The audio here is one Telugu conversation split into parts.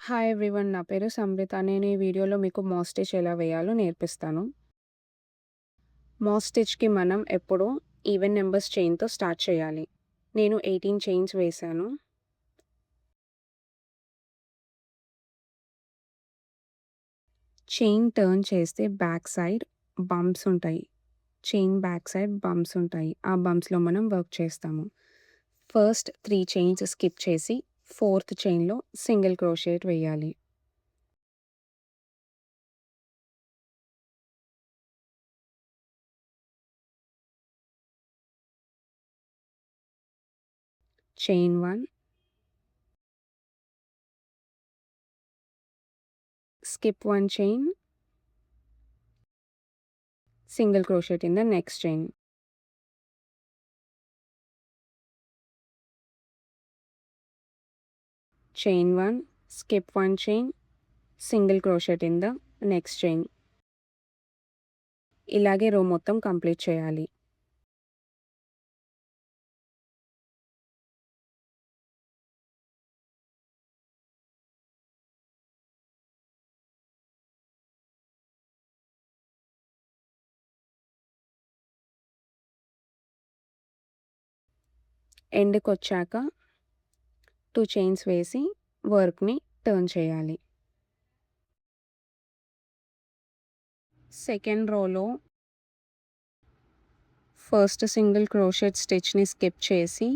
Hi everyone. నా పేరు సంబ్రిత. నేను ఈ వీడియోలో మీకు మాస్ స్టిచ్ ఎలా వేయాలో నేర్పిస్తాను. మాస్ స్టిచ్‌కి మనం ఎప్పుడూ ఈవెన్ నంబర్స్ చైన్‌తో స్టార్ట్ చేయాలి. నేను 18 చైన్స్ వేశాను. చైన్ టర్న్ చేస్తే బ్యాక్ సైడ్ బంప్స్ ఉంటాయి. చైన్ బ్యాక్ సైడ్ బంప్స్ ఉంటాయి. ఆ బంప్స్‌లో మనం వర్క్ చేస్తాము. ఫస్ట్ 3 చైన్స్ స్కిప్ చేసి ఫోర్త్ చైన్‌లో సింగిల్ క్రోషెట్ వేయాలి. Chain 1, skip 1 chain, single crochet in the next chain. Chain 1, skip 1 chain, single crochet in the next chain. ఇలాగే రో మొత్తం కంప్లీట్ చేయాలి. ఎండ్‌కొచ్చాక 2 చైన్స్ వేసి వర్క్‌ని టర్న్ చేయాలి. సెకండ్ రోలో ఫస్ట్ సింగిల్ క్రోషెట్ స్టిచ్‌ని స్కిప్ చేసి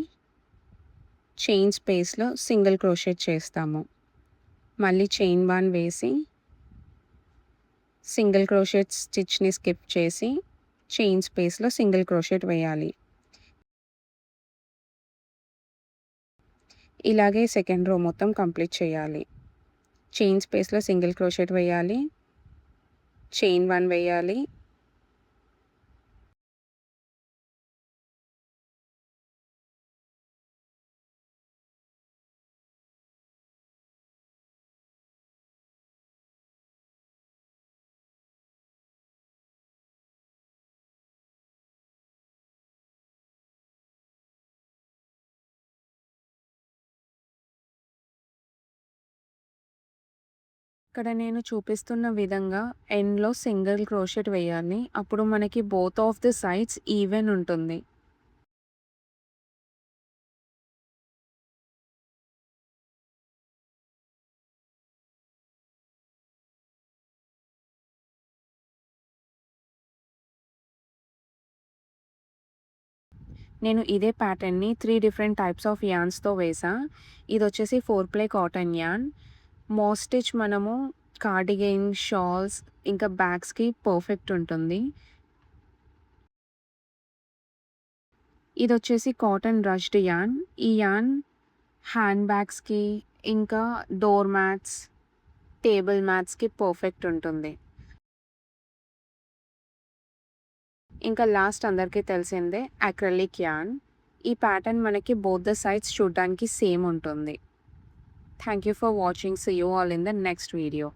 చైన్ స్పేస్‌లో సింగిల్ క్రోషెట్ చేస్తాము. మళ్ళీ చైన్ 1 వేసి సింగిల్ క్రోషెట్ స్టిచ్‌ని స్కిప్ చేసి చైన్ స్పేస్‌లో సింగిల్ క్రోషెట్ వేయాలి. ఇలాగే సెకండ్ రో మొత్తం కంప్లీట్ చేయాలి. చైన్ స్పేస్‌లో సింగిల్ క్రోషెట్ వేయాలి. చైన్ 1 వేయాలి. ఇక్కడ నేను చూపిస్తున్న విధంగా ఎండ్‌లో సింగిల్ క్రోషెట్ వేయాలి. అప్పుడు మనకి both of the sides even ఉంటుంది. నేను ఇదే ప్యాటర్న్‌ని 3 డిఫరెంట్ టైప్స్ ఆఫ్ యాన్స్‌తో వేశా. ఇదొచ్చేసి 4 ply cotton yarn. Moss stitch మనము కార్డిగన్, షాల్స్ ఇంకా బ్యాగ్స్‌కి పర్ఫెక్ట్ ఉంటుంది. ఇదొచ్చేసి కాటన్ రష్డ్ యాన్. ఈ యాన్ హ్యాండ్ బ్యాగ్స్‌కి ఇంకా డోర్ మ్యాట్స్, టేబుల్ మ్యాట్స్‌కి పర్ఫెక్ట్ ఉంటుంది. ఇంకా లాస్ట్ అందరికీ తెలిసిందే అక్రిలిక్ యాన్. ఈ ప్యాటర్న్ మనకి బోత్ ద సైడ్స్ చూడడానికి సేమ్ ఉంటుంది. Thank you for watching. See you all in the next video.